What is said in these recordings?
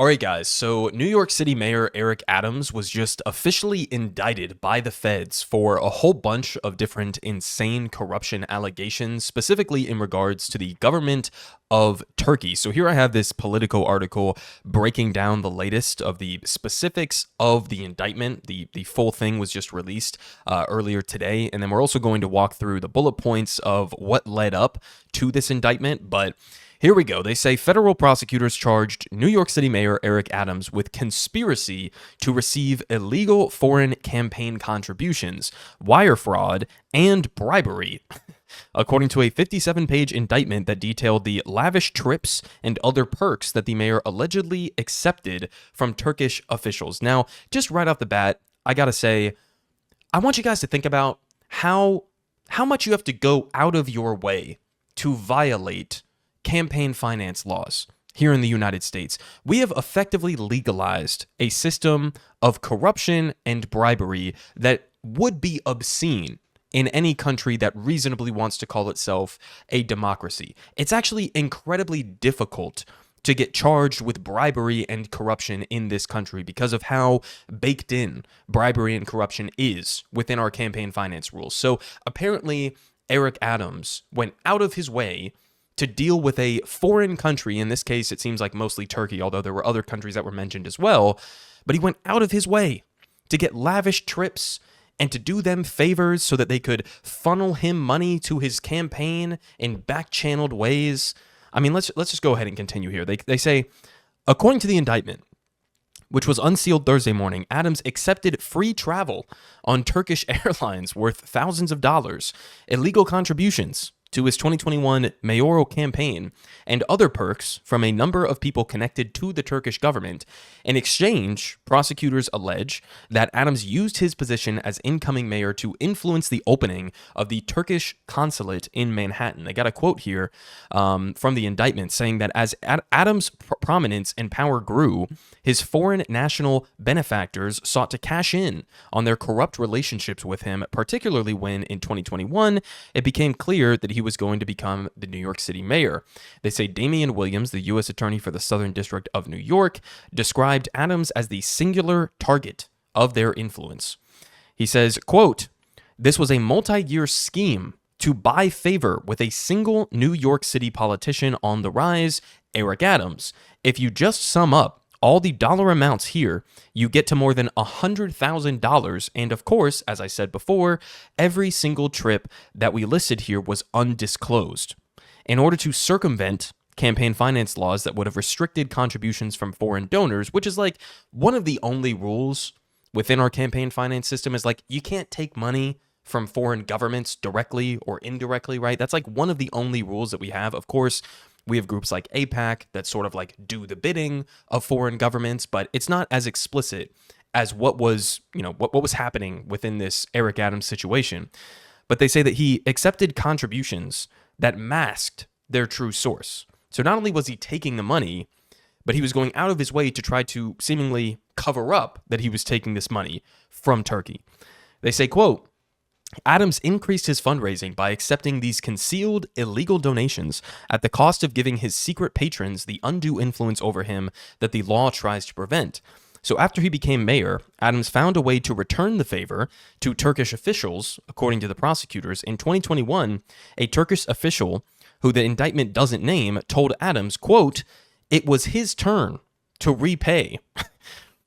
All right, guys. So New York City Mayor Eric Adams was just officially indicted by the feds for a whole bunch of different insane corruption allegations, specifically in regards to the government of Turkey. So here I have this Politico article breaking down the latest of the specifics of the indictment. The full thing was just released earlier today. And then we're also going to walk through the bullet points of what led up to this indictment. But here we go. They say federal prosecutors charged New York City Mayor Eric Adams with conspiracy to receive illegal foreign campaign contributions, wire fraud, and bribery. According to a 57-page indictment that detailed the lavish trips and other perks that the mayor allegedly accepted from Turkish officials. Now, just right off the bat, I gotta say, I want you guys to think about how much you have to go out of your way to violate campaign finance laws here in the United States. We have effectively legalized a system of corruption and bribery that would be obscene in any country that reasonably wants to call itself a democracy. It's actually incredibly difficult to get charged with bribery and corruption in this country because of how baked in bribery and corruption is within our campaign finance rules. So apparently, Eric Adams went out of his way to deal with a foreign country. In this case, it seems like mostly Turkey, although there were other countries that were mentioned as well. But he went out of his way to get lavish trips and to do them favors so that they could funnel him money to his campaign in back-channeled ways. I mean, let's just go ahead and continue here. They say, according to the indictment, which was unsealed Thursday morning, Adams accepted free travel on Turkish airlines worth thousands of dollars, illegal contributions to his 2021 mayoral campaign, and other perks from a number of people connected to the Turkish government. In exchange, prosecutors allege that Adams used his position as incoming mayor to influence the opening of the Turkish consulate in Manhattan. They got a quote here from the indictment saying that as Adams' prominence and power grew, his foreign national benefactors sought to cash in on their corrupt relationships with him, particularly when in 2021 it became clear that he was going to become the New York City mayor. They say Damian Williams, the U.S. Attorney for the Southern District of New York, described Adams as the singular target of their influence. He says, quote, "This was a multi-year scheme to buy favor with a single New York City politician on the rise, Eric Adams. If you just sum up all the dollar amounts here, you get to more than $100,000. And of course, as I said before, every single trip that we listed here was undisclosed. In order to circumvent campaign finance laws that would have restricted contributions from foreign donors, which is like one of the only rules within our campaign finance system is like, you can't take money from foreign governments directly or indirectly, right? That's like one of the only rules that we have. Of course, we have groups like AIPAC that sort of like do the bidding of foreign governments, but it's not as explicit as what was happening within this Eric Adams situation. But they say that he accepted contributions that masked their true source. So not only was he taking the money, but he was going out of his way to try to seemingly cover up that he was taking this money from Turkey. They say, quote, "Adams increased his fundraising by accepting these concealed illegal donations at the cost of giving his secret patrons the undue influence over him that the law tries to prevent. So after he became mayor, Adams found a way to return the favor to Turkish officials, according to the prosecutors. In 2021, a Turkish official, who the indictment doesn't name, told Adams, quote, it was his turn to repay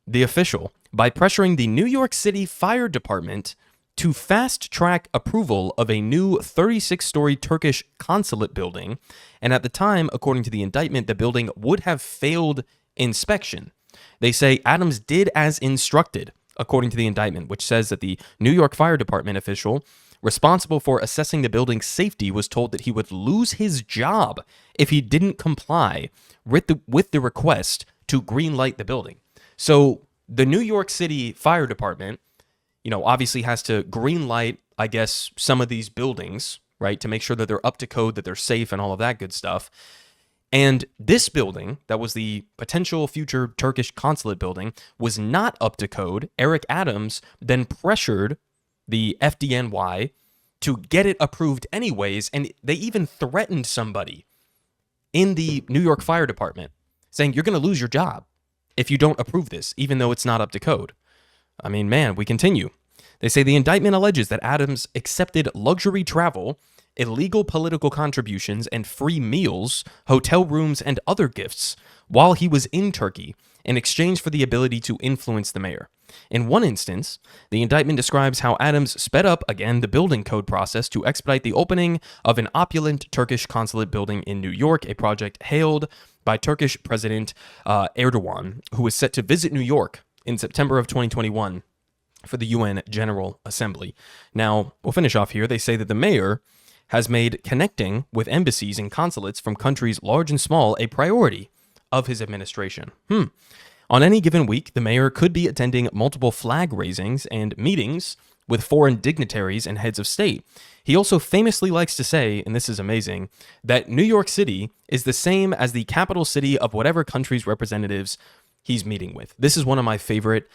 the official by pressuring the New York City Fire Department to fast-track approval of a new 36-story Turkish consulate building, and at the time, according to the indictment, the building would have failed inspection. They say Adams did as instructed, according to the indictment, which says that the New York Fire Department official responsible for assessing the building's safety was told that he would lose his job if he didn't comply with the request to greenlight the building. So the New York City Fire Department, obviously has to green light, I guess, some of these buildings, right, to make sure that they're up to code, that they're safe and all of that good stuff. And this building, that was the potential future Turkish consulate building, was not up to code. Eric Adams then pressured the FDNY to get it approved anyways, and they even threatened somebody in the New York Fire Department, saying, you're going to lose your job if you don't approve this, even though it's not up to code. I mean, man, we continue. They say the indictment alleges that Adams accepted luxury travel, illegal political contributions, and free meals, hotel rooms, and other gifts while he was in Turkey in exchange for the ability to influence the mayor. In one instance, the indictment describes how Adams sped up, again, the building code process to expedite the opening of an opulent Turkish consulate building in New York, a project hailed by Turkish President Erdogan, who was set to visit New York in September of 2021 for the UN General Assembly. Now, we'll finish off here. They say that the mayor has made connecting with embassies and consulates from countries large and small a priority of his administration. On any given week, the mayor could be attending multiple flag raisings and meetings with foreign dignitaries and heads of state. He also famously likes to say, and this is amazing, that New York City is the same as the capital city of whatever country's representatives he's meeting with. This is one of my favorite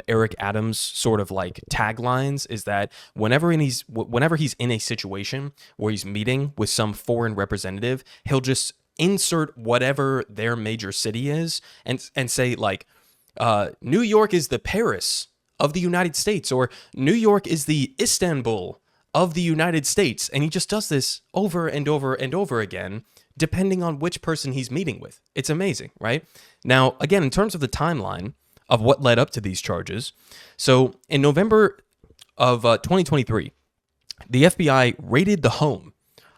Eric Adams sort of like taglines, is that whenever he's in a situation where he's meeting with some foreign representative, he'll just insert whatever their major city is and say like, New York is the Paris of the United States, or New York is the Istanbul of the United States. And he just does this over and over and over again, depending on which person he's meeting with. It's amazing, right? Now, again, in terms of the timeline of what led up to these charges, so in November of 2023, the FBI raided the home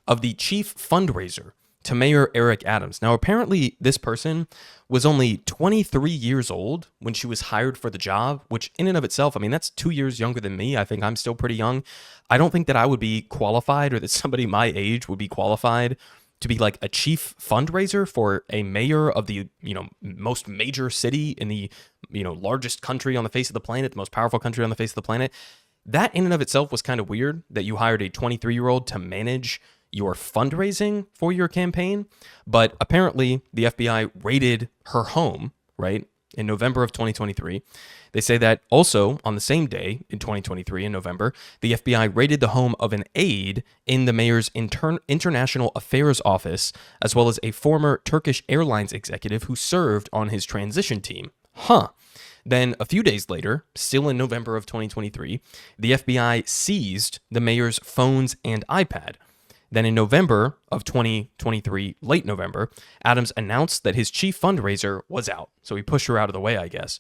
of the chief fundraiser to Mayor Eric Adams. Now, apparently, this person was only 23 years old when she was hired for the job, which in and of itself, I mean, that's 2 years younger than me. I think I'm still pretty young. I don't think that I would be qualified, or that somebody my age would be qualified to be like a chief fundraiser for a mayor of the, most major city in the, largest country on the face of the planet, the most powerful country on the face of the planet. That in and of itself was kind of weird, that you hired a 23-year-old to manage your fundraising for your campaign. But apparently the FBI raided her home, right, in November of 2023. They say that also on the same day in 2023 in November, the FBI raided the home of an aide in the mayor's international affairs office, as well as a former Turkish Airlines executive who served on his transition team. Then a few days later, still in November of 2023, the FBI seized the mayor's phones and iPad. Then in November of 2023, late November, Adams announced that his chief fundraiser was out. So he pushed her out of the way, I guess.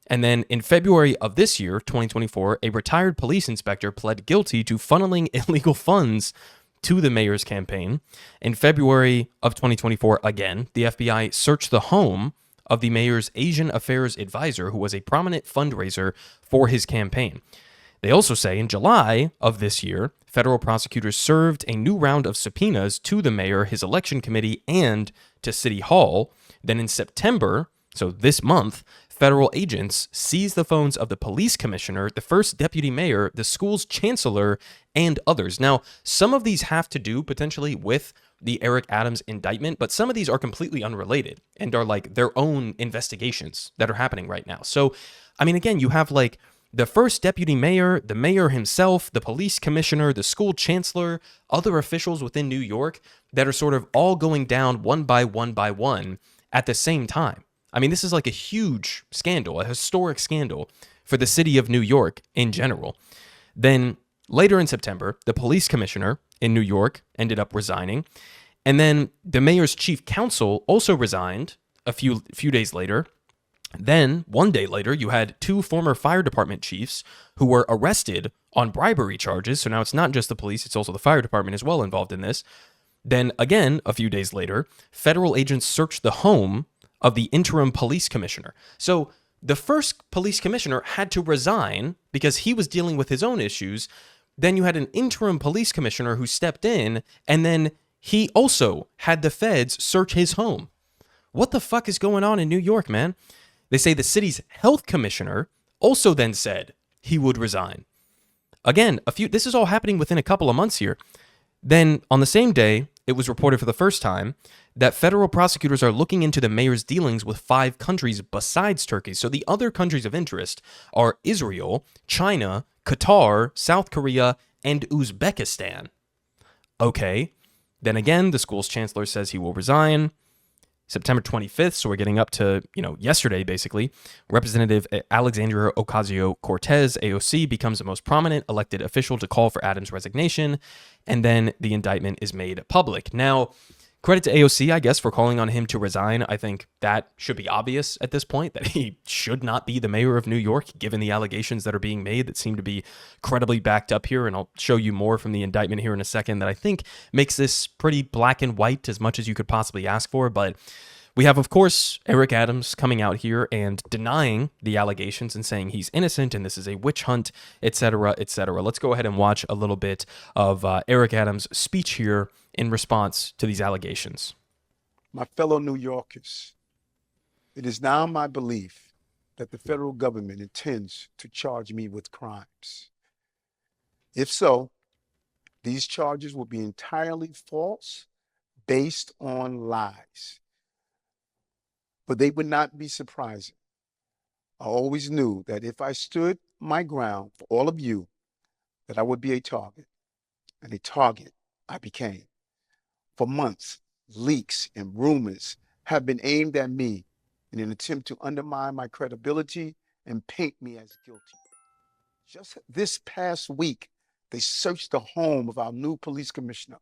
And then in February of this year, 2024, a retired police inspector pled guilty to funneling illegal funds to the mayor's campaign. In February of 2024, again, the FBI searched the home of the mayor's Asian affairs advisor, who was a prominent fundraiser for his campaign. They also say in July of this year, federal prosecutors served a new round of subpoenas to the mayor, his election committee, and to City Hall. Then in September, so this month, federal agents seized the phones of the police commissioner, the first deputy mayor, the school's chancellor, and others. Now, some of these have to do potentially with the Eric Adams indictment, but some of these are completely unrelated and are like their own investigations that are happening right now. So, I mean, again, you have like the first deputy mayor, the mayor himself, the police commissioner, the school chancellor, other officials within New York that are sort of all going down one by one at the same time. I mean, this is like a huge scandal, a historic scandal for the city of New York in general. Then later in September, the police commissioner in New York ended up resigning. And then the mayor's chief counsel also resigned a few days later. Then, one day later, you had two former fire department chiefs who were arrested on bribery charges. So now it's not just the police, it's also the fire department as well involved in this. Then again, a few days later, federal agents searched the home of the interim police commissioner. So the first police commissioner had to resign because he was dealing with his own issues. Then you had an interim police commissioner who stepped in, and then he also had the feds search his home. What the fuck is going on in New York, man? They say the city's health commissioner also then said he would resign. Again, this is all happening within a couple of months here. Then on the same day, it was reported for the first time that federal prosecutors are looking into the mayor's dealings with 5 countries besides Turkey. So the other countries of interest are Israel, China, Qatar, South Korea, and Uzbekistan. Okay. Then again, the school's chancellor says he will resign. September 25th, so we're getting up to, yesterday, basically, Representative Alexandria Ocasio-Cortez, AOC, becomes the most prominent elected official to call for Adams' resignation, and then the indictment is made public. Now, credit to AOC, I guess, for calling on him to resign. I think that should be obvious at this point, that he should not be the mayor of New York, given the allegations that are being made that seem to be credibly backed up here. And I'll show you more from the indictment here in a second that I think makes this pretty black and white as much as you could possibly ask for. But we have, of course, Eric Adams coming out here and denying the allegations and saying he's innocent and this is a witch hunt, etc., etc. Let's go ahead and watch a little bit of Eric Adams' speech here in response to these allegations. My fellow New Yorkers, it is now my belief that the federal government intends to charge me with crimes. If so, these charges will be entirely false, based on lies. But they would not be surprising. I always knew that if I stood my ground for all of you, that I would be a target, and a target I became. For months, leaks and rumors have been aimed at me in an attempt to undermine my credibility and paint me as guilty. Just this past week, they searched the home of our new police commissioner,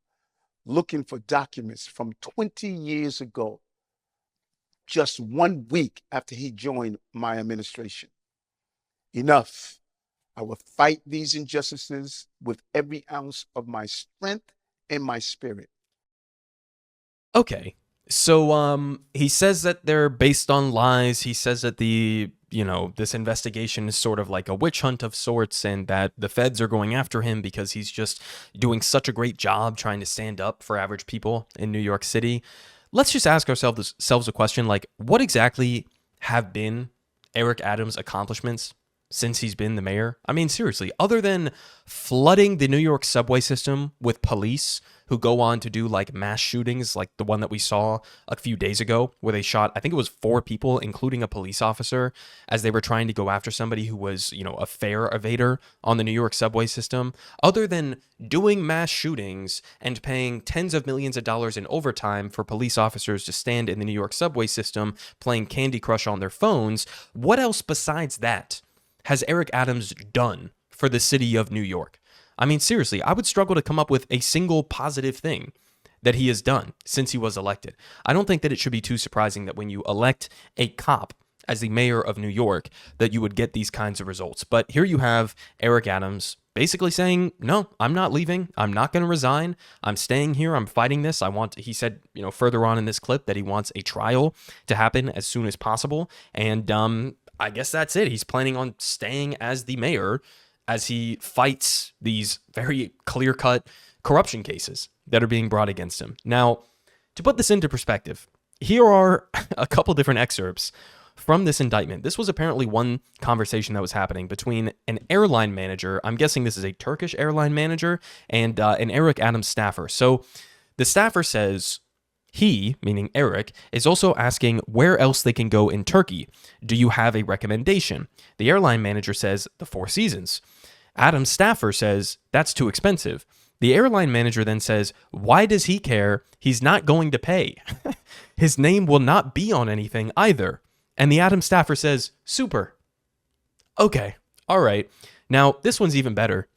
looking for documents from 20 years ago, just 1 week after he joined my administration. Enough. I will fight these injustices with every ounce of my strength and my spirit. Okay, so he says that they're based on lies. He says that this investigation is sort of like a witch hunt of sorts, and that the feds are going after him because he's just doing such a great job trying to stand up for average people in New York City. Let's just ask ourselves a question, like, what exactly have been Eric Adams' accomplishments since he's been the mayor? I mean, seriously, other than flooding the New York subway system with police who go on to do like mass shootings, like the one that we saw a few days ago, where they shot, I think it was 4 people, including a police officer, as they were trying to go after somebody who was, a fare evader on the New York subway system. Other than doing mass shootings and paying tens of millions of dollars in overtime for police officers to stand in the New York subway system playing Candy Crush on their phones, what else besides that has Eric Adams done for the city of New York? I mean, seriously, I would struggle to come up with a single positive thing that he has done since he was elected. I don't think that it should be too surprising that when you elect a cop as the mayor of New York, that you would get these kinds of results. But here you have Eric Adams basically saying, no, I'm not leaving. I'm not going to resign. I'm staying here. I'm fighting this. He said, further on in this clip that he wants a trial to happen as soon as possible. And I guess that's it. He's planning on staying as the mayor as he fights these very clear-cut corruption cases that are being brought against him. Now, to put this into perspective, here are a couple different excerpts from this indictment. This was apparently one conversation that was happening between an airline manager, I'm guessing this is a Turkish airline manager, and an Eric Adams staffer. So the staffer says, he, meaning Eric, is also asking where else they can go in Turkey. Do you have a recommendation? The airline manager says the Four Seasons. Adam's staffer says that's too expensive. The airline manager then says, why does he care? He's not going to pay. His name will not be on anything either. And the Adams staffer says, super. Okay, all right. Now, this one's even better.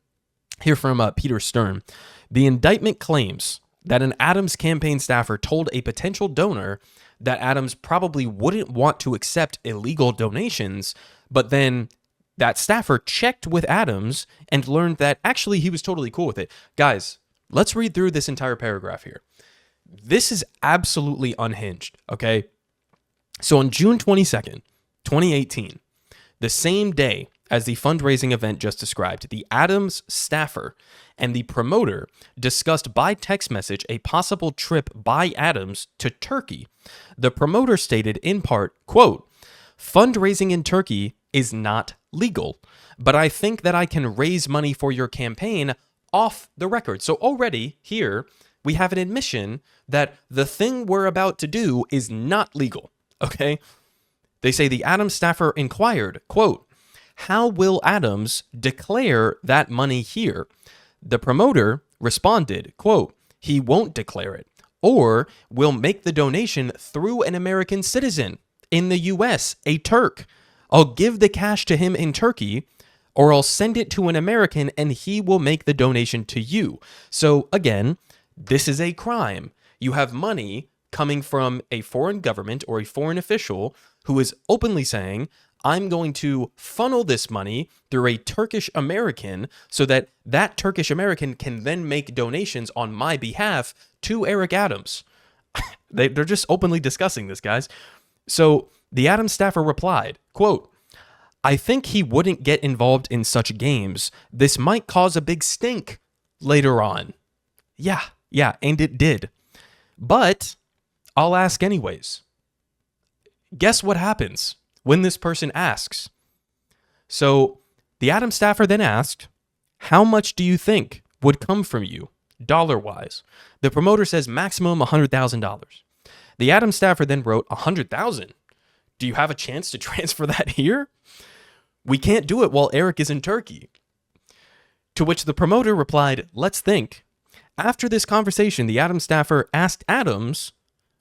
Here from Peter Stern. The indictment claims that an Adams campaign staffer told a potential donor that Adams probably wouldn't want to accept illegal donations, but then that staffer checked with Adams and learned that actually he was totally cool with it. Guys, let's read through this entire paragraph here. This is absolutely unhinged, okay? So on June 22nd, 2018, the same day as the fundraising event just described, the Adams staffer and the promoter discussed by text message a possible trip by Adams to Turkey. The promoter stated in part, quote, fundraising in Turkey is not legal, but I think that I can raise money for your campaign off the record. So already here we have an admission that the thing we're about to do is not legal, okay? They say the Adams staffer inquired, quote, how will Adams declare that money here? The promoter responded, quote, he won't declare it. or will make the donation through an American citizen in the US, a Turk. I'll give the cash to him in Turkey, or I'll send it to an American and he will make the donation to you. So again, this is a crime. You have money coming from a foreign government or a foreign official who is openly saying, I'm going to funnel this money through a Turkish American so that that Turkish American can then make donations on my behalf to Eric Adams. They're just openly discussing this, guys. So the Adams staffer replied, quote, I think he wouldn't get involved in such games. This might cause a big stink later on. Yeah, and it did. But I'll ask anyways. Guess what happens when this person asks? So the Adams staffer then asked, how much do you think would come from you, dollar-wise? The promoter says maximum $100,000. The Adams staffer then wrote $100,000. Do you have a chance to transfer that here? We can't do it while Eric is in Turkey. To which the promoter replied, let's think. After this conversation, the Adams staffer asked Adams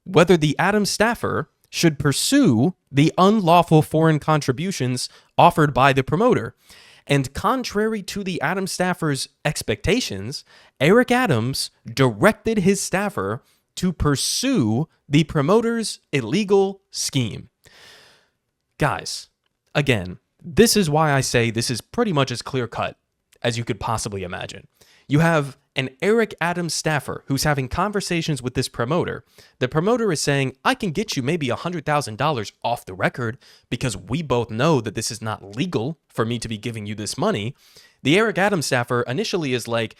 whether the Adams staffer should pursue the unlawful foreign contributions offered by the promoter. And contrary to the Adams staffer's expectations, Eric Adams directed his staffer to pursue the promoter's illegal scheme. Guys, again, this is why I say this is pretty much as clear-cut as you could possibly imagine. You have an Eric Adams staffer who's having conversations with this promoter. The promoter is saying, I can get you maybe $100,000 off the record because we both know that this is not legal for me to be giving you this money. The Eric Adams staffer initially is like,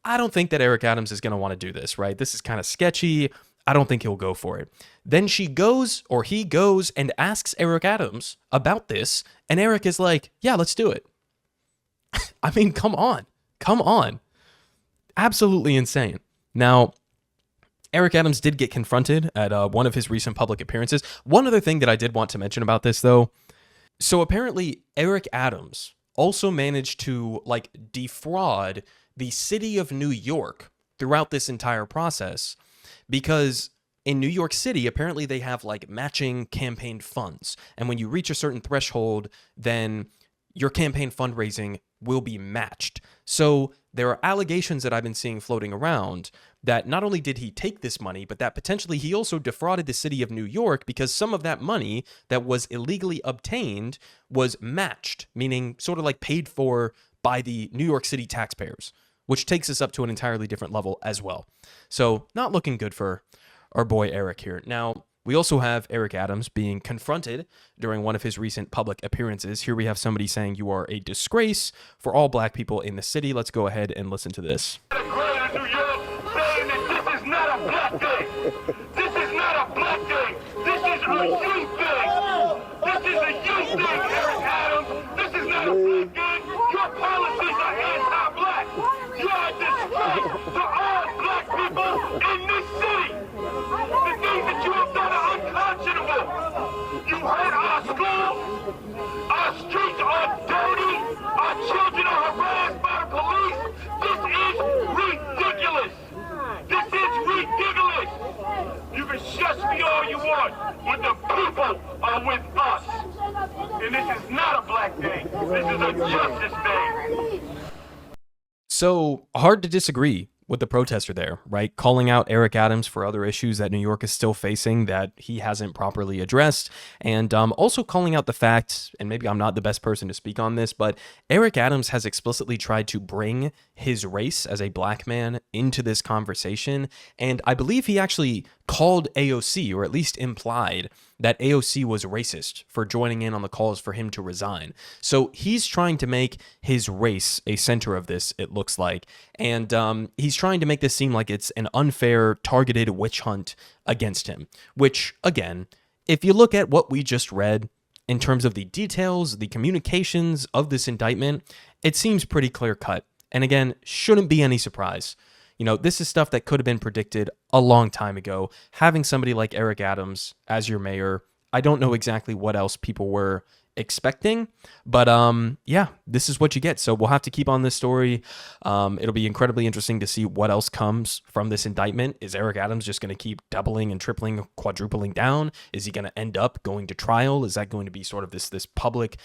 I don't think that Eric Adams is going to want to do this, right? This is kind of sketchy. I don't think he'll go for it. Then he goes and asks Eric Adams about this. And Eric is like, yeah, let's do it. I mean, come on. Absolutely insane. Now, Eric Adams did get confronted at one of his recent public appearances. One other thing that I did want to mention about this, though. So apparently, Eric Adams also managed to defraud the city of New York throughout this entire process, because in New York City, apparently they have matching campaign funds. And when you reach a certain threshold, then your campaign fundraising will be matched. So there are allegations that I've been seeing floating around that not only did he take this money, but that potentially he also defrauded the city of New York because some of that money that was illegally obtained was matched, meaning sort of paid for by the New York City taxpayers, which takes us up to an entirely different level as well. So not looking good for our boy Eric here. Now, we also have Eric Adams being confronted during one of his recent public appearances. Here we have somebody saying, you are a disgrace for all black people in the city. Let's go ahead and listen to this. New York saying that this is not a black day. This is not a black day. This is a youth thing. This is a youth thing, Eric Adams. This is not a black day. Your policies are anti-black. You are a disgrace to all black people in this city. The things that you have done are unconscionable. You hurt our schools. Our streets are dirty. Our children are harassed by the police. This is ridiculous. This is ridiculous. You can shush me all you want, but the people are with us. And this is not a black day. This is a justice day. So hard to disagree with the protester there, right? Calling out Eric Adams for other issues that New York is still facing that he hasn't properly addressed. And also calling out the fact, and maybe I'm not the best person to speak on this, but Eric Adams has explicitly tried to bring his race as a black man into this conversation. And I believe he actually called AOC, or at least implied that AOC was racist for joining in on the calls for him to resign. So he's trying to make his race a center of this, it looks like. And he's trying to make this seem like it's an unfair, targeted witch hunt against him. Which, again, if you look at what we just read in terms of the details, the communications of this indictment, it seems pretty clear-cut. And again, shouldn't be any surprise. You know, this is stuff that could have been predicted a long time ago. Having somebody like Eric Adams as your mayor, I don't know exactly what else people were expecting, but yeah, this is what you get. So we'll have to keep on this story. It'll be incredibly interesting to see what else comes from this indictment. Is Eric Adams just going to keep doubling and tripling, quadrupling down? Is he going to end up going to trial? Is that going to be sort of this public,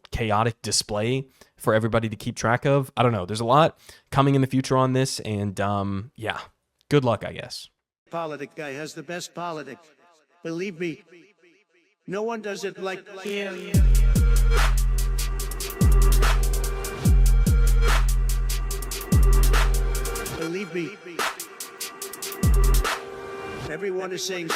chaotic display for everybody to keep track of? I don't know. There's a lot coming in the future on this, and yeah, good luck, I guess. Politic guy has the best politic. Believe me, no one does it like him. Believe me, everyone is saying